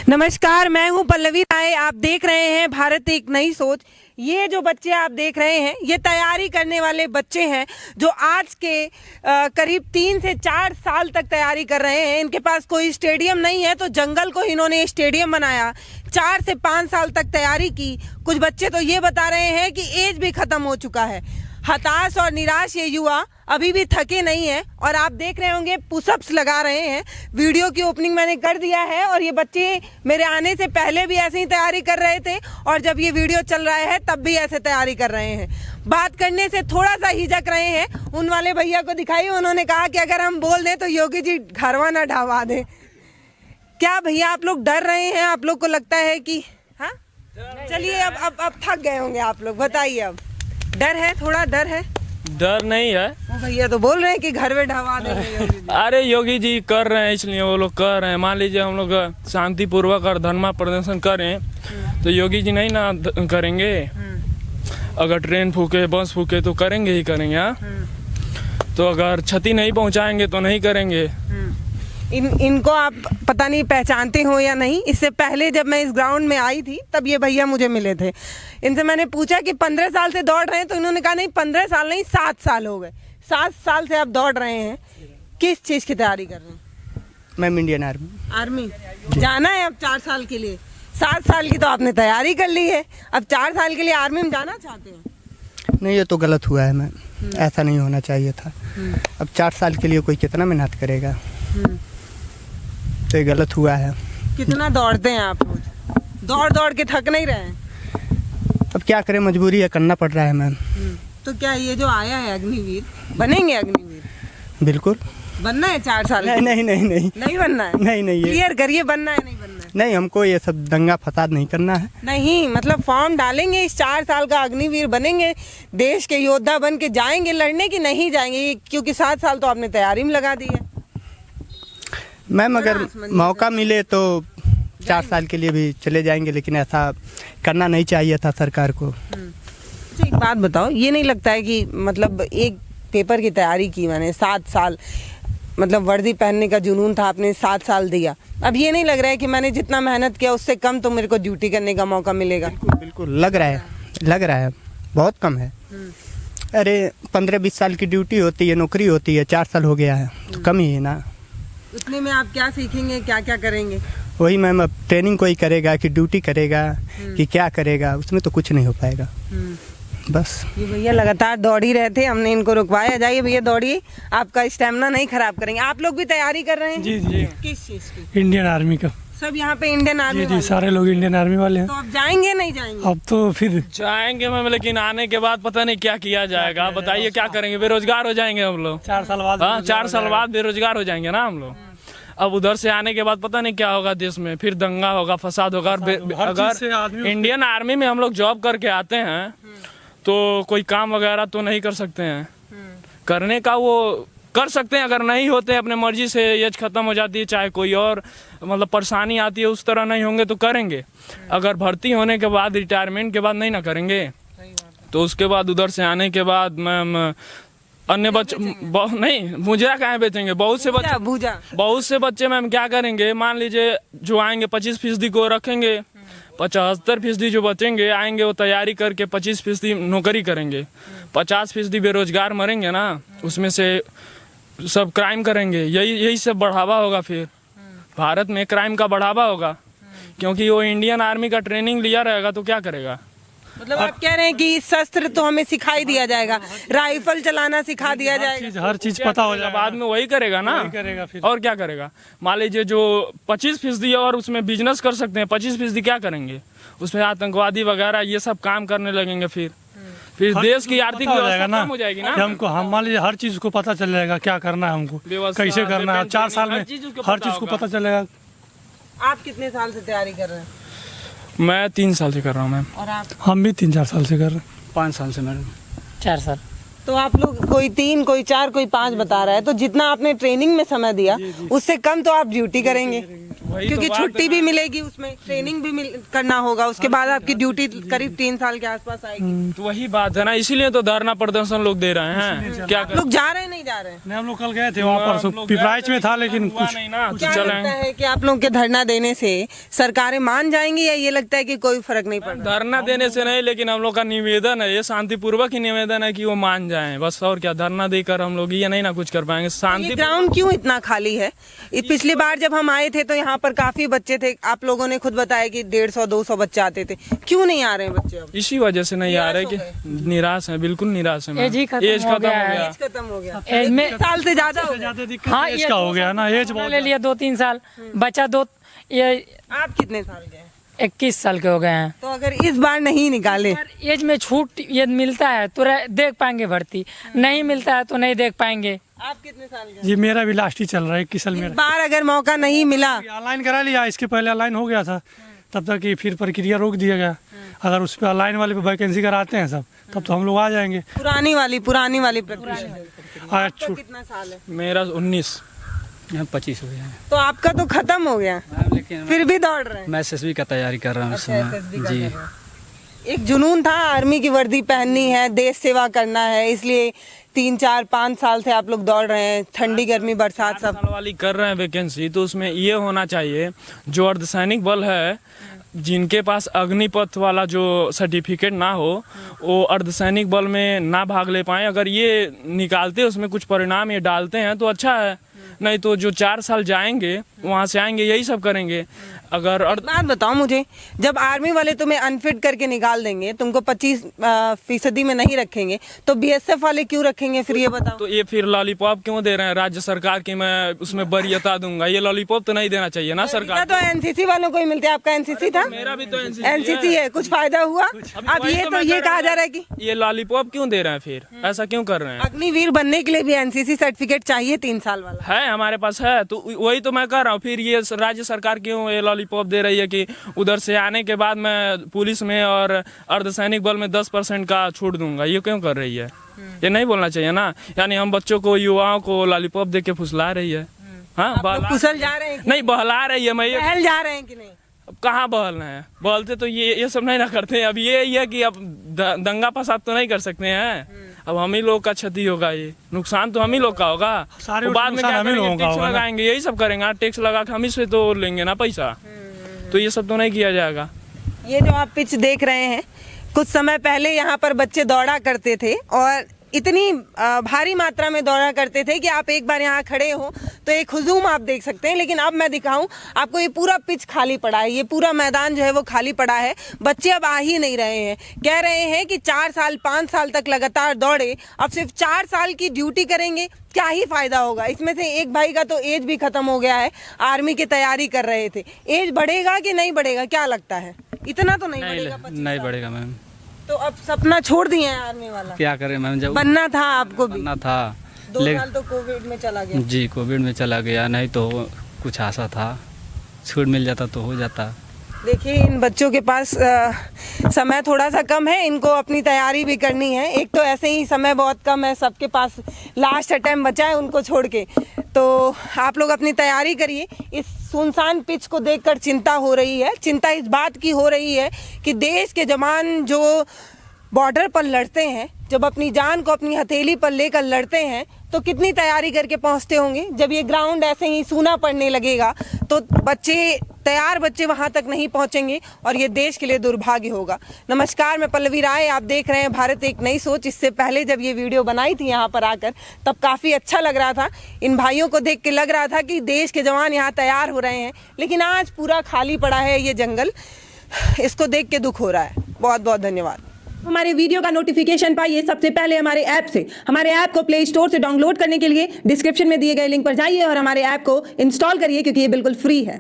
नमस्कार, मैं हूं पल्लवी राय। आप देख रहे हैं भारत एक नई सोच। ये जो बच्चे आप देख रहे हैं, ये तैयारी करने वाले बच्चे हैं जो आज के करीब 3 से 4 साल तक तैयारी कर रहे हैं। इनके पास कोई स्टेडियम नहीं है तो जंगल को इन्होंने स्टेडियम बनाया। 4 से 5 साल तक तैयारी की। कुछ बच्चे तो ये बता रहे हैं कि एज भी खत्म हो चुका है। हताश और निराश ये युवा अभी भी थके नहीं है और आप देख रहे होंगे पुशअप्स लगा रहे हैं। वीडियो की ओपनिंग मैंने कर दिया है और ये बच्चे मेरे आने से पहले भी ऐसे ही तैयारी कर रहे थे और जब ये वीडियो चल रहा है तब भी ऐसे तैयारी कर रहे हैं। बात करने से थोड़ा सा हिचक रहे हैं। उन वाले भैया को दिखाइए, उन्होंने कहा कि अगर हम बोल दें तो योगी जी घरवा ना ढहवा दें। क्या भैया आप लोग डर रहे हैं? आप लोग को लगता है कि हाँ? चलिए अब थक गए होंगे आप लोग, बताइए। अब डर है, थोड़ा डर है? डर नहीं है। वो भैया तो बोल रहे हैं कि घर में ढहवा देंगे। अरे योगी जी कर रहे हैं इसलिए वो लोग कर रहे हैं। मान लीजिए हम लोग शांतिपूर्वक और धर्मा प्रदर्शन करें तो योगी जी नहीं ना करेंगे। अगर ट्रेन फूके बस फूके तो करेंगे ही करेंगे। हाँ, तो अगर क्षति नहीं पहुंचाएंगे तो नहीं करेंगे। इनको आप पता नहीं पहचानते हो या नहीं। इससे पहले जब मैं इस ग्राउंड में आई थी तब ये भैया मुझे मिले थे। इनसे मैंने पूछा कि 15 साल से दौड़ रहे हैं, तो इन्होंने कहा नहीं 15 साल नहीं 7 साल हो गए। 7 साल से आप दौड़ रहे हैं। किस चीज़ की तैयारी कर रहे हैं? मैम इंडियन आर्मी जाना है अब 4 साल के लिए। 7 साल की तो आपने तैयारी कर ली है, अब 4 साल के लिए आर्मी में जाना चाहते हैं? नहीं, ये तो गलत हुआ है मैम। ऐसा नहीं होना चाहिए था। अब 4 साल के लिए कोई कितना मेहनत करेगा? तो ये गलत हुआ है। कितना दौड़ते हैं आप रोज? दौड़ दौड़ के थक नहीं रहे हैं? अब क्या करें, मजबूरी है, करना पड़ रहा है मैम। तो क्या ये जो आया है अग्निवीर, बनेंगे अग्निवीर? बिल्कुल बनना है 4 साल? नहीं नहीं बनना है। नहीं क्लियर करिए, बनना है नहीं बनना है? नहीं, हमको ये सब दंगा फसाद नहीं करना है। नहीं मतलब फॉर्म डालेंगे, इस 4 साल का अग्निवीर बनेंगे, देश के योद्धा बन के जाएंगे लड़ने की नहीं जाएंगे? क्योंकि 7 साल तो आपने तैयारी में लगा दी है। मैम अगर मौका मिले तो 4 साल के लिए भी चले जाएंगे, लेकिन ऐसा करना नहीं चाहिए था सरकार को। अच्छा एक बात बताओ, ये नहीं लगता है कि मतलब एक पेपर की तैयारी की मैंने 7 साल, मतलब वर्दी पहनने का जुनून था, आपने 7 साल दिया। अब ये नहीं लग रहा है कि मैंने जितना मेहनत किया उससे कम तो मेरे को ड्यूटी करने का मौका मिलेगा? बिल्कुल लग रहा है बहुत कम है। अरे 15-20 साल की ड्यूटी होती है, नौकरी होती है, 4 साल हो गया है तो कम ही है ना। उतने में आप क्या सीखेंगे, क्या क्या करेंगे? वही मैम, अब ट्रेनिंग कोई करेगा कि ड्यूटी करेगा कि क्या करेगा, उसमें तो कुछ नहीं हो पाएगा। बस ये भैया लगातार दौड़ ही रहे थे, हमने इनको रुकवाया। जाइए भैया दौड़िए, आपका स्टेमिना नहीं खराब करेंगे। आप लोग भी तैयारी कर रहे हैं? जी जी। किस चीज की? इंडियन आर्मी का। सब यहाँ पे इंडियन आर्मी? जी जी, सारे लोग इंडियन आर्मी वाले हैं। तो अब जाएंगे नहीं जाएंगे? अब तो फिर जाएंगे मैम, लेकिन आने के बाद पता नहीं क्या किया जाएगा। आप बताइए क्या करेंगे? बेरोजगार हो जाएंगे हम लोग 4 साल बाद। हाँ, 4 साल बाद बेरोजगार हो जाएंगे ना हम लोग। अब उधर से आने के बाद पता नहीं क्या होगा देश में, फिर दंगा होगा, फसाद होगा। अगर इंडियन आर्मी में हम लोग जॉब करके आते हैं तो कोई काम वगैरह तो नहीं कर सकते हैं। करने का वो कर सकते हैं, अगर नहीं होते अपने मर्जी से, एज खत्म हो जाती है, चाहे कोई और मतलब परेशानी आती है, उस तरह नहीं होंगे तो करेंगे। अगर भर्ती होने के बाद, रिटायरमेंट के बाद नहीं ना करेंगे तो उसके बाद उधर से आने के बाद मैम अन्य बच्चे नहीं, भुजा कहाँ बेचेंगे? बहुत से बच्चे मैम क्या करेंगे? मान लीजिए जो आएंगे 25% को रखेंगे, 75% जो बचेंगे आएंगे वो तैयारी करके 25% नौकरी करेंगे, 50% बेरोजगार मरेंगे ना, उसमें से सब क्राइम करेंगे। यही सब बढ़ावा होगा। फिर भारत में क्राइम का बढ़ावा होगा क्योंकि वो इंडियन आर्मी का ट्रेनिंग लिया रहेगा तो क्या करेगा? मतलब आप कह रहे हैं कि शस्त्र तो हमें सिखाई दिया जाएगा, राइफल चलाना सिखा दिया जाएगा, हर चीज पता हो जाएगा, बाद में वही करेगा ना। करेगा फिर और क्या करेगा? मान लीजिए जो 25% और उसमें बिजनेस कर सकते हैं, 25% क्या करेंगे? उसमें आतंकवादी वगैरह ये सब काम करने लगेंगे। फिर देश की आर्थिक व्यवस्था कम हो जाएगी ना। हमको हम मान लीजिए हर चीज को पता चल जाएगा, क्या करना है हमको, कैसे करना है। 4 साल में हर चीज को पता चलेगा। आप कितने साल से तैयारी कर रहे हैं? मैं 3 साल से कर रहा हूँ मैम। और आप? हम भी 3-4 साल से कर रहे हैं। 5 साल से मैडम। 4 साल। तो आप लोग कोई 3, कोई 4, कोई 5 बता रहा है, तो जितना आपने ट्रेनिंग में समय दिया उससे कम तो आप ड्यूटी करेंगे। क्योंकि छुट्टी भी मिलेगी, उसमें ट्रेनिंग भी करना होगा, उसके बाद आपकी ड्यूटी करीब 3 साल के आसपास आएगी। तो वही बात है ना, इसीलिए तो धरना प्रदर्शन लोग दे रहे हैं। क्या लोग जा रहे हैं नहीं जा रहे हैं? नहीं, हम लोग कल गए थे वहाँ पर, पिपराइच में था, लेकिन कुछ नहीं ना। क्या लगता है कि आप लोग के धरना देने से सरकारें मान जाएंगी, या ये लगता है कि कोई फर्क नहीं पड़ रहा? धरना देने से नहीं, लेकिन हम लोग का निवेदन है, ये शांतिपूर्वक ही निवेदन है कि वो मान जाएं बस। और क्या, धरना देकर हम लोग ये नहीं ना कुछ कर पाएंगे। शांति ग्राउंड क्यों इतना खाली है? पिछली बार जब हम आए थे तो यहाँ पर काफी बच्चे थे, आप लोगों ने खुद बताया कि 150-200 बच्चे आते थे। क्यों नहीं आ रहे हैं बच्चे अब? इसी वजह से नहीं आ रहे कि निराश है, बिल्कुल निराश है। एज खत्म हो गया, एज में साल से ज्यादा हो गया। हाँ, एज का हो गया ना, एज ले लिया 2-3 साल बच्चा ये। आप कितने साल के हैं? 21 साल के हो गए हैं। तो अगर इस बार नहीं निकाले, एज में छूट ये मिलता है तो देख पाएंगे भर्ती, नहीं मिलता है तो नहीं देख पाएंगे। आप कितने साल के? जी मेरा भी लास्ट ही चल रहा है, 21 साल मेरा। बार अगर मौका नहीं मिला, ऑनलाइन करा लिया, इसके पहले ऑनलाइन हो गया था, तब तक कि फिर प्रक्रिया रोक दिया गया। अगर उस पर ऑनलाइन वाले पे वैकेंसी कराते हैं सब, तब तो हम लोग आ जाएंगे। पुरानी वाली प्रक्रिया। आपका कितना साल है? मेरा 19। 25 हो गया है। तो आपका तो खत्म हो गया, लेकिन फिर भी दौड़ रहे हैं। मैं एसएसबी का तैयारी कर रहा हूँ इस समय। जी, एक जुनून था, आर्मी की वर्दी पहननी है, देश सेवा करना है, इसलिए 3-4-5 साल से आप लोग दौड़ रहे हैं, ठंडी गर्मी बरसात सब वाली कर रहे हैं वैकेंसी। तो उसमें ये होना चाहिए, जो अर्धसैनिक बल है, जिनके पास अग्निपथ वाला जो सर्टिफिकेट ना हो, वो अर्धसैनिक बल में ना भाग ले पाए। अगर ये निकालते, उसमें कुछ परिणाम ये डालते हैं तो अच्छा है, नहीं तो जो 4 साल जाएंगे वहाँ से आएंगे यही सब करेंगे। अगर बात बताओ मुझे, जब आर्मी वाले तुम्हें अनफिट करके निकाल देंगे, तुमको 25% में नहीं रखेंगे, तो बीएसएफ वाले क्यों रखेंगे फिर, ये बताओ। तो ये फिर लॉलीपॉप क्यों दे रहे हैं राज्य सरकार की? मैं उसमें वरीयता दूंगा, ये लॉलीपॉप तो नहीं देना चाहिए ना सरकार। तो एनसीसी वालों को ही मिलते हैं। आपका एनसीसी था? मेरा भी तो एनसीसी है, कुछ फायदा हुआ? अब ये कहा जा रहा है कि ये लॉलीपॉप क्यों दे रहे हैं, फिर ऐसा क्यों कर रहे हैं? अग्निवीर बनने के लिए भी एनसीसी सर्टिफिकेट चाहिए, 3 साल वाला है, हमारे पास है। तो वही तो मैं कह रहा हूँ, फिर ये राज्य सरकार क्यों ये लॉलीपॉप दे रही है कि उधर से आने के बाद मैं पुलिस में और अर्धसैनिक बल में 10% का छूट दूंगा? ये क्यों कर रही है? ये नहीं बोलना चाहिए ना। यानी हम बच्चों को, युवाओं को लॉलीपॉप दे के फुसला रही है। हाँ, कुशल जा रहे हैं? नहीं, बहला रही है। मैं बहल जा रहे हैं कि नहीं? अब कहाँ बहलना है? बहलते तो ये सब नहीं ना करते। अब ये है कि अब दंगा फसाद तो नहीं कर सकते हैं। अब हम ही लोग का क्षति होगा, ये नुकसान तो हम ही लोग का होगा। बाद में क्या करेंगे? टैक्स लगाएंगे, यही सब करेंगे। टैक्स लगा के हम ही से तो लेंगे ना पैसा, तो ये सब तो नहीं किया जाएगा। ये जो आप पिच देख रहे हैं, कुछ समय पहले यहाँ पर बच्चे दौड़ा करते थे, और इतनी भारी मात्रा में दौड़ा करते थे कि आप एक बार यहाँ खड़े हो तो एक हुजूम आप देख सकते हैं। लेकिन अब मैं दिखाऊं आपको, ये पूरा पिच खाली पड़ा है, ये पूरा मैदान जो है वो खाली पड़ा है। बच्चे अब आ ही नहीं रहे हैं। कह रहे हैं कि 4 साल 5 साल तक लगातार दौड़े, अब सिर्फ 4 साल की ड्यूटी करेंगे, क्या ही फायदा होगा? इसमें से एक भाई का तो एज भी खत्म हो गया है, आर्मी की तैयारी कर रहे थे। एज बढ़ेगा कि नहीं बढ़ेगा, क्या लगता है? इतना तो नहीं बढ़ेगा? नहीं बढ़ेगा मैम। तो अब सपना छोड़ दिए हैं आर्मी वाला? क्या करें मैम, जब बनना था आपको भी? बनना था, 2 साल तो कोविड में चला गया। जी, कोविड में चला गया, नहीं तो कुछ आशा था, छूट मिल जाता तो हो जाता। देखिए, इन बच्चों के पास समय थोड़ा सा कम है, इनको अपनी तैयारी भी करनी है। एक तो ऐसे ही समय बहुत कम है, सबके पास लास्ट अटेम्प्ट बचा है उनको छोड़ के। तो आप लोग अपनी तैयारी करिए। इस सुनसान पिच को देखकर चिंता हो रही है। चिंता इस बात की हो रही है कि देश के जवान जो बॉर्डर पर लड़ते हैं, जब अपनी जान को अपनी हथेली पर लेकर लड़ते हैं, तो कितनी तैयारी करके पहुंचते होंगे। जब ये ग्राउंड ऐसे ही सूना पड़ने लगेगा तो तैयार बच्चे वहां तक नहीं पहुंचेंगे, और ये देश के लिए दुर्भाग्य होगा। नमस्कार, मैं पल्लवी राय, आप देख रहे हैं भारत एक नई सोच। इससे पहले जब ये वीडियो बनाई थी यहाँ पर आकर, तब काफ़ी अच्छा लग रहा था। इन भाइयों को देख के लग रहा था कि देश के जवान यहाँ तैयार हो रहे हैं, लेकिन आज पूरा खाली पड़ा है ये जंगल। इसको देख के दुख हो रहा है। बहुत बहुत धन्यवाद। हमारे वीडियो का नोटिफिकेशन पाइए सबसे पहले हमारे ऐप से। हमारे ऐप को प्ले स्टोर से डाउनलोड करने के लिए डिस्क्रिप्शन में दिए गए लिंक पर जाइए और हमारे ऐप को इंस्टॉल करिए, क्योंकि ये बिल्कुल फ्री है।